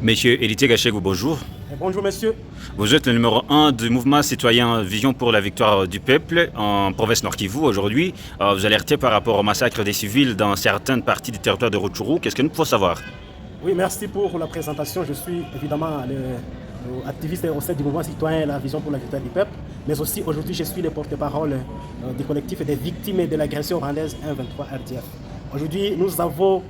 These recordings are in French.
Monsieur Héritier Gachegou, bonjour. Bonjour monsieur. Vous êtes le numéro 1 du mouvement citoyen Vision pour la victoire du peuple en province Nord Kivu. Aujourd'hui, vous alertez par rapport au massacre des civils dans certaines parties du territoire de Rutshuru. Qu'est-ce que nous pouvons savoir? Oui, merci pour la présentation. Je suis évidemment activiste au sein du mouvement citoyen La Vision pour la victoire du peuple, mais aussi aujourd'hui je suis le porte-parole du collectif des victimes de l'agression rwandaise 1-23 RDF. Aujourd'hui, nous avons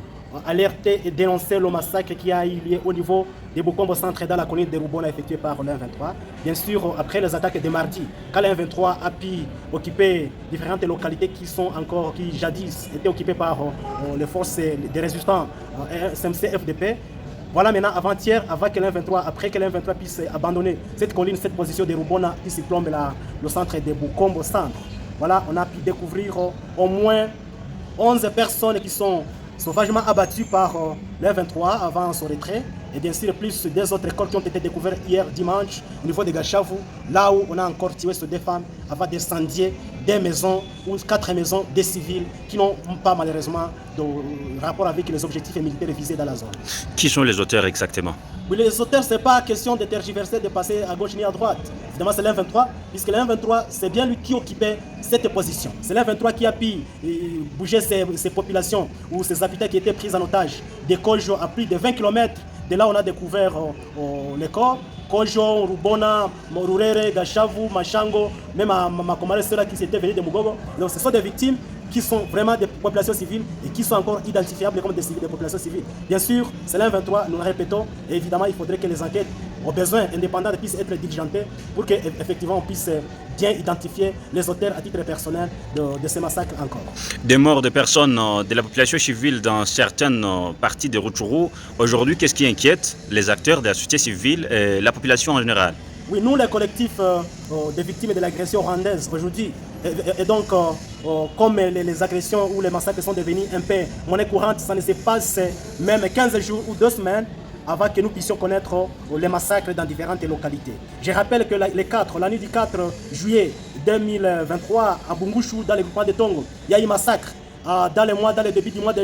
alerté et dénoncé le massacre qui a eu lieu au niveau des Bukombo Centre dans la colline de Rubona effectué par l'M23. Bien sûr, après les attaques de mardi, quand l'M23 a pu occuper différentes localités qui jadis étaient occupées par les forces des résistants SMC FDP. Voilà maintenant avant-hier, après que l'M23 puisse abandonner cette colline, cette position de Rubona qui se plombe le centre de Bukombo Centre. Voilà, on a pu découvrir au moins 11 personnes qui sont sauvagement abattus par l'M23 avant son retrait. Et bien sûr, plus des autres corps qui ont été découverts hier dimanche au niveau de Gachavu, là où on a encore tué sur des femmes avant d'incendier des maisons ou 4 maisons des civils qui n'ont pas malheureusement de rapport avec les objectifs militaires visés dans la zone. Qui sont les auteurs exactement? Oui, les auteurs, ce n'est pas question de tergiverser, de passer à gauche ni à droite. Évidemment, c'est l'M23, puisque l'M23, c'est bien lui qui occupait cette position. C'est l'M23 qui a pu bouger ces populations ou ces habitants qui étaient pris en otage des Kojo à plus de 20 km. De là, on a découvert les corps. Kojo, Rubona, Morurere, Gachavu, Machango, même à Makomare, ceux-là qui s'étaient venus de Mugogo. Donc, ce sont des victimes qui sont vraiment des populations civiles et qui sont encore identifiables comme des populations civiles. Bien sûr, c'est l'M23, nous le répétons, et évidemment, il faudrait que les enquêtes, aux besoins indépendants, puissent être diligentées pour qu'effectivement on puisse bien identifier les auteurs à titre personnel de ces massacres encore. Des morts de personnes de la population civile dans certaines parties de Rutshuru. Aujourd'hui, qu'est-ce qui inquiète les acteurs de la société civile et la population en général? Oui, nous, les collectifs des victimes de l'agression rwandaise aujourd'hui, et donc comme les agressions ou les massacres sont devenus un peu monnaie courante, ça ne se passe même 15 jours ou 2 semaines avant que nous puissions connaître les massacres dans différentes localités. Je rappelle que la nuit du 4 juillet 2023, à Bungushu, dans le groupement de Tongo, il y a eu un massacre. Dans le début du mois de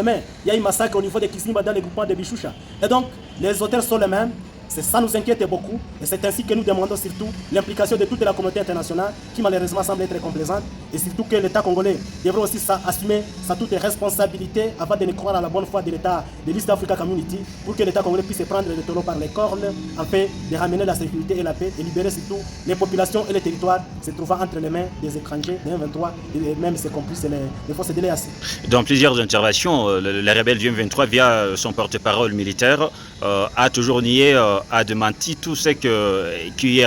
mai, il y a eu un massacre au niveau de Kisimba dans le groupement de Bishusha. Et donc, les auteurs sont les mêmes. Ça nous inquiète beaucoup et c'est ainsi que nous demandons surtout l'implication de toute la communauté internationale qui malheureusement semble être complaisante et surtout que l'État congolais devrait aussi assumer sa toute responsabilité avant de ne croire à la bonne foi de l'État de l'East Africa Community pour que l'État congolais puisse prendre le taureau par les cornes afin de ramener la sécurité et la paix et libérer surtout les populations et les territoires se trouvant entre les mains des étrangers, des M23 et même ses complices, les forces de l'EAC. Dans plusieurs interventions, le rebelle du M23 via son porte-parole militaire a toujours nié a démenti tout ce qui est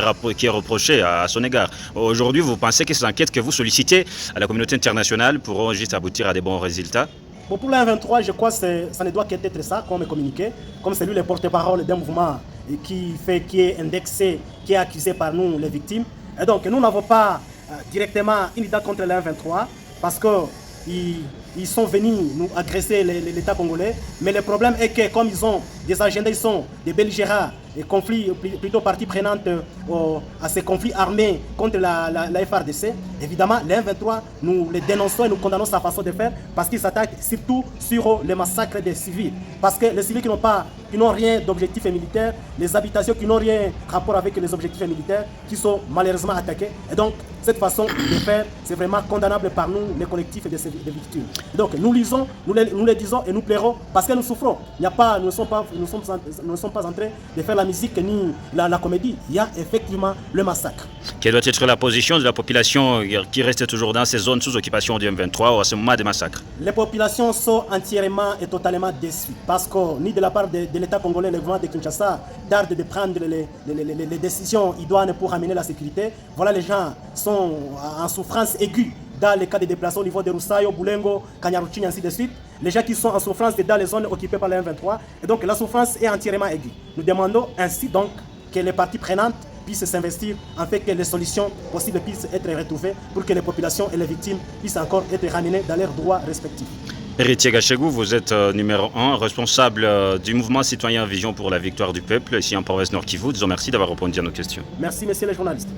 reproché à son égard. Aujourd'hui, vous pensez que ces enquêtes que vous sollicitez à la communauté internationale pourront juste aboutir à des bons résultats? Bon, pour la 23, je crois que ça ne doit qu'être ça, comme communiqué, comme c'est lui le porte-parole d'un mouvement qui est indexé, qui est accusé par nous, les victimes. Et donc, nous n'avons pas directement une idée contre la 23 parce que ils sont venus nous agresser l'État congolais. Mais le problème est que comme ils ont des agendas, ils sont des belligérants et conflits, plutôt partie prenante à ces conflits armés contre la FRDC. Évidemment, les M23, nous les dénonçons et nous condamnons sa façon de faire parce qu'ils s'attaquent surtout sur les massacres des civils. Parce que les civils qui n'ont rien d'objectif militaire, les habitations qui n'ont rien rapport avec les objectifs militaires, qui sont malheureusement attaqués. Et donc, cette façon de faire, c'est vraiment condamnable par nous, les collectifs des victimes. Et donc, nous les disons et nous plairons parce que nous souffrons. Nous ne sommes pas en train de faire la musique ni la comédie. Il y a effectivement le massacre. Quelle doit être la position de la population qui reste toujours dans ces zones sous occupation du M23 à ce moment des massacres? Les populations sont entièrement et totalement déçues parce que ni de la part de l'État congolais, le gouvernement de Kinshasa tarde de prendre les décisions idoines pour ramener la sécurité. Voilà, les gens sont en souffrance aiguë dans les cas de déplacement au niveau de Roussayo, Boulengo, Kanyaruchini, ainsi de suite. Les gens qui sont en souffrance dans les zones occupées par le M23. Et donc la souffrance est entièrement aiguë. Nous demandons ainsi donc que les parties prenantes puissent s'investir afin que les solutions possibles puissent être retrouvées pour que les populations et les victimes puissent encore être ramenées dans leurs droits respectifs. Héritier Gachegou, vous êtes numéro 1, responsable du mouvement citoyen Vision pour la victoire du peuple ici en province Nord Kivu. Disons merci d'avoir répondu à nos questions. Merci, messieurs les journalistes.